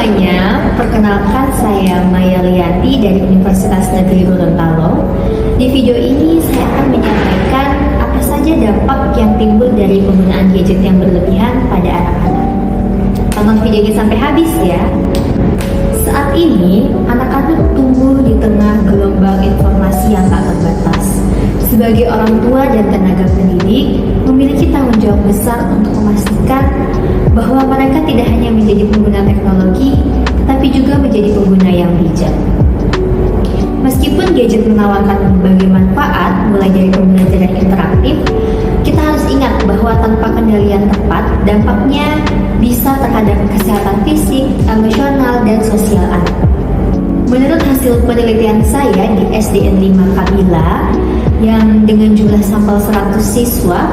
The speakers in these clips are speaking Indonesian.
semuanya, perkenalkan saya Maya Lianti dari Universitas Negeri Gorontalo. Di video ini saya akan menyampaikan apa saja dampak yang timbul dari penggunaan gadget yang berlebihan pada anak-anak. Tonton video ini sampai habis ya. Saat ini, anak-anak tumbuh di tengah gelombang informasi yang tak terbatas. Sebagai orang tua dan tenaga pendidik, memiliki tanggung jawab besar untuk memastikan bahwa mereka tidak hanya menjadi pengguna teknologi, tetapi juga menjadi pengguna yang bijak. Meskipun gadget menawarkan berbagai manfaat, mulai dari pembelajaran interaktif, kita harus ingat bahwa tanpa kendalian tepat, dampaknya bisa terhadap kesehatan fisik, emosional, dan sosial anak. Menurut hasil penelitian saya di SDN 5 Kabila, yang dengan jumlah sampel 100 siswa,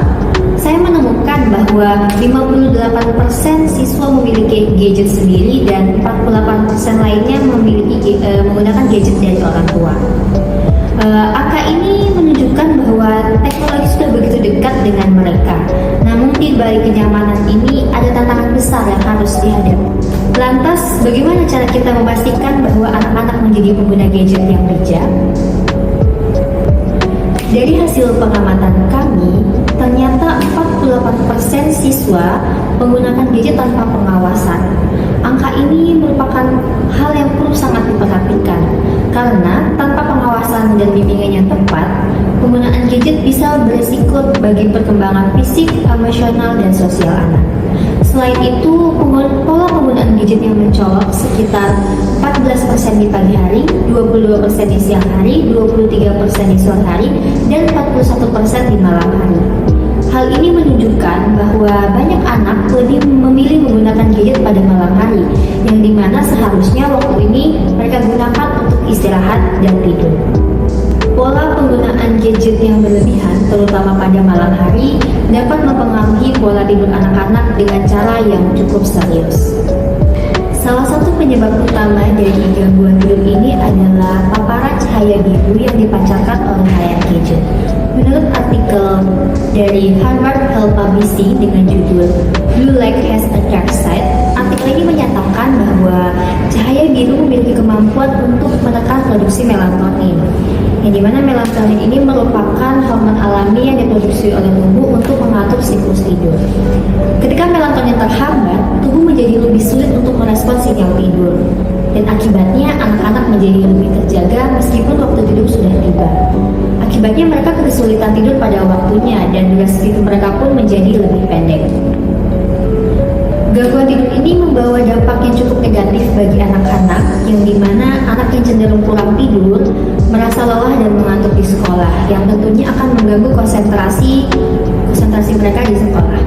saya menemukan bahwa 58% siswa memiliki gadget sendiri dan 48% lainnya menggunakan gadget dari orang tua. Angka ini menunjukkan bahwa teknologi sudah begitu dekat dengan mereka. Namun di balik kenyamanan ini ada tantangan besar yang harus dihadapi. Lantas, bagaimana cara kita memastikan bahwa anak-anak menjadi pengguna gadget yang bijak? Dari hasil pengamatan kami, ternyata 48% siswa menggunakan gadget tanpa pengawasan. Angka ini merupakan hal yang perlu sangat diperhatikan, karena tanpa pengawasan dan bimbingan yang tepat, penggunaan gadget bisa berisiko bagi perkembangan fisik, emosional, dan sosial anak. Selain itu, pola penggunaan gadget yang mencolok sekitar 14% di pagi hari, 22% di siang hari, 23% di sore hari, dan 41% di malam hari. Hal ini menunjukkan bahwa banyak anak lebih memilih menggunakan gadget pada malam hari, yang dimana seharusnya waktu ini mereka gunakan untuk istirahat dan tidur. Pola penggunaan gadget yang berlebihan, terutama pada malam hari, dapat mempengaruhi pola tidur anak-anak dengan cara yang cukup serius. Salah satu penyebab utama dari gangguan tidur ini adalah paparan cahaya biru yang dipancarkan oleh layar gadget. Menurut artikel dari Harvard Health Publishing dengan judul Blue Light Has a Dark Side, artikel ini menyatakan bahwa cahaya biru memiliki kemampuan untuk menekan produksi melatonin, yang dimana melatonin ini merupakan hormon alami yang diproduksi oleh tubuh untuk mengatur siklus tidur. Ketika melatonin terhambat, tubuh menjadi lebih sulit untuk merespon sinyal tidur, dan akibatnya anak-anak menjadi lebih terjaga meskipun waktu tidur sudah tiba. Akibatnya mereka kesulitan tidur pada waktunya dan durasi tidur mereka pun menjadi lebih pendek. Gangguan tidur ini membawa dampak yang cukup negatif bagi anak-anak, yang dimana anak yang cenderung kurang tidur merasa lelah dan mengantuk di sekolah, yang tentunya akan mengganggu konsentrasi mereka di sekolah.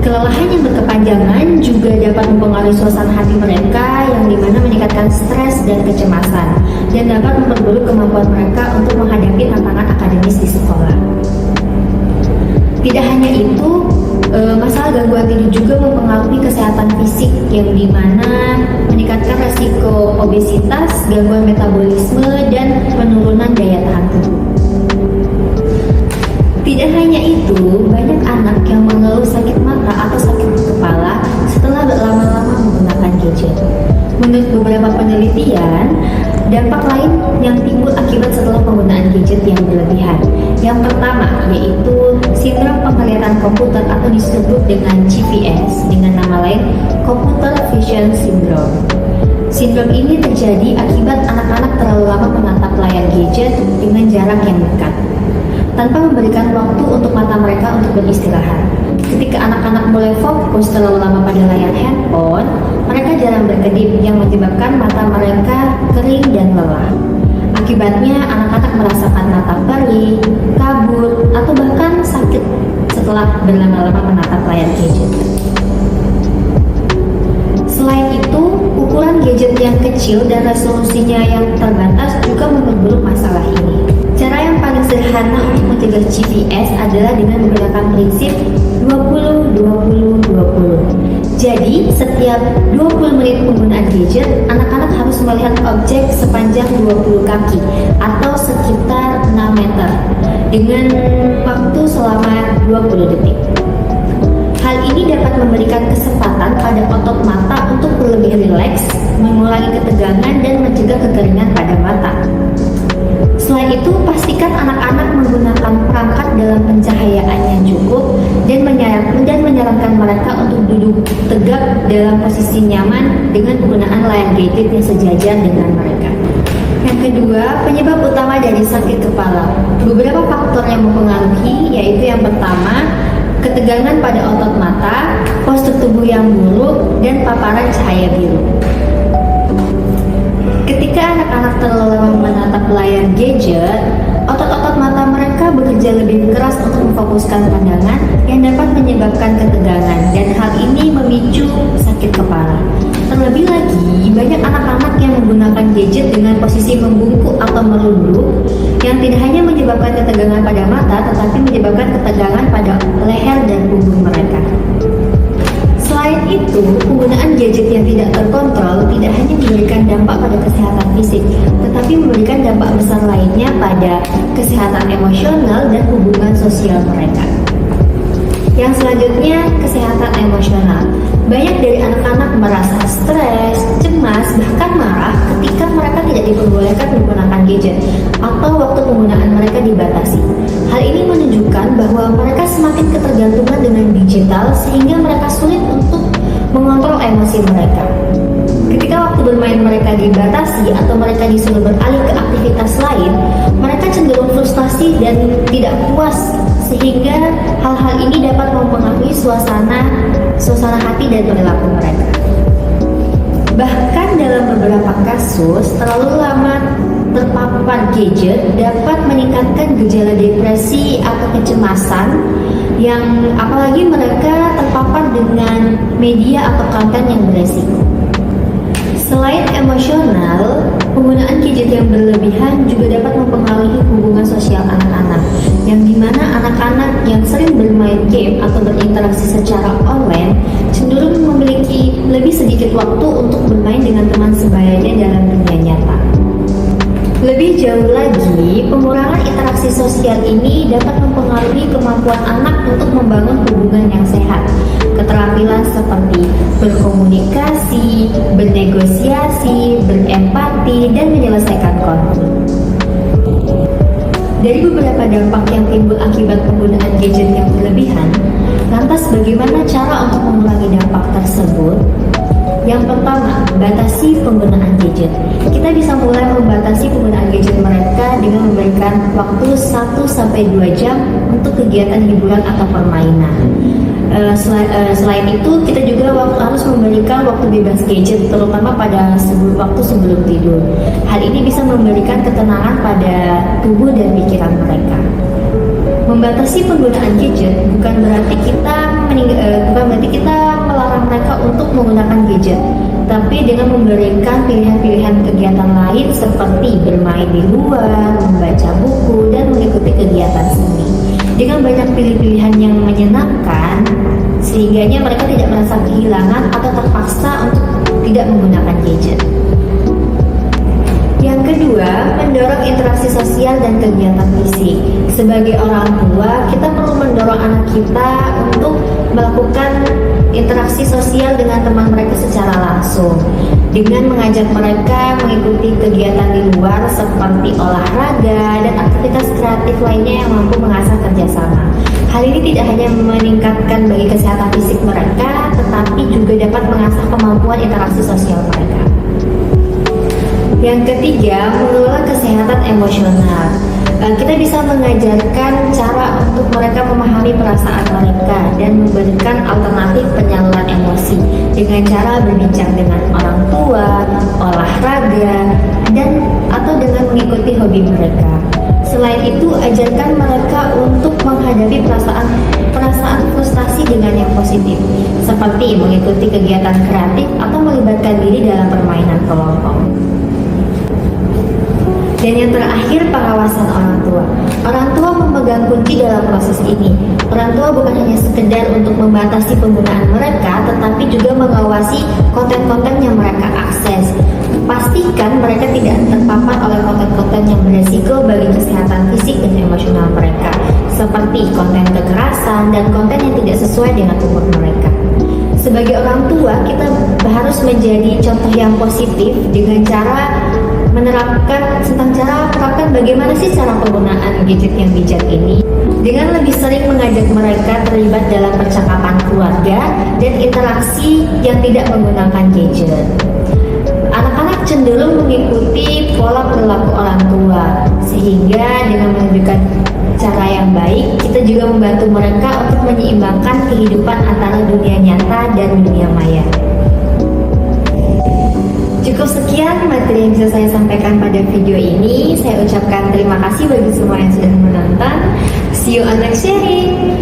Kelelahan yang berkepanjangan juga dapat mempengaruhi suasana hati mereka, yang dimana meningkatkan stres dan kecemasan, dan dapat memperburuk kemampuan mereka untuk menghadapi tantangan akademis di sekolah. Tidak hanya itu, masalah gangguan tidur juga mempengaruhi kesehatan fisik, yang dimana meningkatkan resiko obesitas, gangguan metabolisme, dan penurunan daya tahan tubuh. Tidak hanya itu, banyak anak yang mengeluh sakit mata atau sakit kepala setelah berlama-lama menggunakan gadget. Menurut beberapa penelitian, dampak lain yang timbul akibat setelah penggunaan gadget yang berlebihan. Yang pertama yaitu sindrom penglihatan komputer atau disebut dengan CVS, dengan nama lain Computer Vision Syndrome. Sindrom ini terjadi akibat anak-anak terlalu lama menatap layar gadget dengan jarak yang dekat, tanpa memberikan waktu untuk mata mereka untuk beristirahat. Ketika anak-anak mulai fokus terlalu lama pada layar handphone, mereka jarang berkedip, yang menyebabkan mata mereka kering dan lelah. Akibatnya anak-anak merasakan mata perih, kabur, atau bahkan sakit setelah berlama-lama menatap layar gadget. Selain itu, ukuran gadget yang kecil dan resolusinya yang terbatas juga memperburuk masalah ini. Cara yang paling sederhana untuk mencegah CVS adalah dengan menggunakan prinsip 20-20-20. Jadi, setiap 20 menit penggunaan gadget, anak-anak harus melihat objek sepanjang 20 kaki atau sekitar 6 meter dengan waktu selama 20 detik. Hal ini ini dapat memberikan kesempatan pada otot mata untuk lebih rileks, mengurangi ketegangan, dan mencegah kekeringan pada mata. Selain itu, pastikan anak-anak menggunakan perangkat dalam pencahayaan yang cukup dan menyarankan mereka untuk duduk tegak dalam posisi nyaman dengan penggunaan layar gadget yang sejajar dengan mereka. Yang kedua, penyebab utama dari sakit kepala. Beberapa faktor yang mempengaruhi, yaitu yang pertama, ketegangan pada otot mata, postur tubuh yang buruk, dan paparan cahaya biru. Ketika anak-anak terlalu lama menatap layar gadget, otot-otot mata mereka bekerja lebih keras untuk memfokuskan pandangan yang dapat menyebabkan ketegangan, dan hal ini memicu sakit kepala. Terlebih lagi, banyak anak-anak yang menggunakan gadget dengan posisi membungkuk atau merunduk yang tidak hanya menyebabkan ketegangan pada mata, tetapi menyebabkan ketegangan pada leher dan punggung mereka. Selain itu, penggunaan gadget yang tidak terkontrol tidak hanya memberikan dampak pada kesehatan fisik, tetapi memberikan dampak besar lainnya pada kesehatan emosional dan hubungan sosial mereka. Yang selanjutnya, kesehatan emosional. Banyak dari anak-anak merasa stres, cemas, bahkan marah ketika mereka tidak diperbolehkan menggunakan gadget atau waktu penggunaan mereka dibatasi. Hal ini menunjukkan bahwa mereka semakin ketergantungan dengan digital sehingga mereka sulit untuk mengontrol emosi mereka. Ketika waktu bermain mereka dibatasi atau mereka disuruh beralih ke aktivitas lain, mereka cenderung frustasi dan tidak puas, sehingga hal-hal ini dapat mempengaruhi suasana hati dan perilaku mereka. Bahkan dalam beberapa kasus, terlalu lama terpapar gadget dapat meningkatkan gejala depresi atau kecemasan, yang apalagi mereka terpapar dengan media atau konten yang beresiko. Selain emosional, penggunaan gadget yang berlebihan juga dapat mempengaruhi hubungan sosial anak-anak, yang dimana anak-anak yang sering bermain game atau berinteraksi secara online cenderung memiliki lebih sedikit waktu untuk bermain dengan teman sebayanya dalam dunia nyata. Lebih jauh lagi, pengurangan interaksi sosial ini dapat mempengaruhi kemampuan anak untuk membangun hubungan yang sehat. Keterampilan seperti berkomunikasi, bernegosiasi, berempati, dan menyelesaikan konflik. Dari beberapa dampak yang timbul akibat penggunaan gadget yang berlebihan, lantas bagaimana cara untuk mengurangi dampak tersebut? Yang pertama, batasi penggunaan gadget. Kita bisa mulai membatasi penggunaan gadget mereka dengan memberikan waktu 1-2 jam untuk kegiatan hiburan atau permainan. Selain itu, kita juga harus memberikan waktu bebas gadget, terutama pada waktu sebelum tidur. Hal ini bisa memberikan ketenangan pada tubuh dan pikiran mereka. Membatasi penggunaan gadget bukan berarti kita melarang mereka untuk menggunakan gadget, tapi dengan memberikan pilihan-pilihan kegiatan lain seperti bermain di luar, membaca buku, dan mengikuti kegiatan seni. Dengan banyak pilihan yang menyenangkan, sehingganya mereka tidak merasa kehilangan atau terpaksa untuk tidak menggunakan gadget. Yang kedua, mendorong interaksi sosial dan kegiatan fisik. Sebagai orang tua, kita perlu mendorong anak kita untuk melakukan interaksi sosial dengan teman mereka secara langsung, dengan mengajak mereka mengikuti kegiatan di luar seperti olahraga dan aktivitas kreatif lainnya yang mampu mengasah kerjasama. Hal ini tidak hanya meningkatkan bagi kesehatan fisik mereka, tetapi juga dapat mengasah kemampuan interaksi sosial mereka. Yang ketiga, mengelola kesehatan emosional. Kita bisa mengajarkan cara untuk mereka memahami perasaan mereka dan memberikan alternatif penyaluran emosi dengan cara berbincang dengan orang tua, olahraga, atau dengan mengikuti hobi mereka. Selain itu, ajarkan mereka untuk menghadapi perasaan frustasi dengan yang positif, seperti mengikuti kegiatan kreatif atau melibatkan diri dalam permainan kelompok. Dan yang terakhir, pengawasan orang tua. Orang tua memegang kunci dalam proses ini. Orang tua bukan hanya sekedar untuk membatasi penggunaan mereka, tetapi juga mengawasi konten-konten yang mereka akses. Pastikan mereka tidak terpapar oleh konten-konten yang beresiko bagi kesehatan fisik dan emosional mereka, seperti konten kekerasan dan konten yang tidak sesuai dengan umur mereka. Sebagai orang tua, kita harus menjadi contoh yang positif dengan cara menerapkan bagaimana sih cara penggunaan gadget yang bijak ini, dengan lebih sering mengajak mereka terlibat dalam percakapan keluarga dan interaksi yang tidak menggunakan gadget. Anak-anak cenderung mengikuti pola perilaku orang tua, sehingga dengan menunjukkan cara yang baik, kita juga membantu mereka untuk menyeimbangkan kehidupan antara dunia nyata dan dunia maya. Cukup sekian materi yang bisa saya sampaikan pada video ini. Saya ucapkan terima kasih bagi semua yang sudah menonton. See you on next sharing.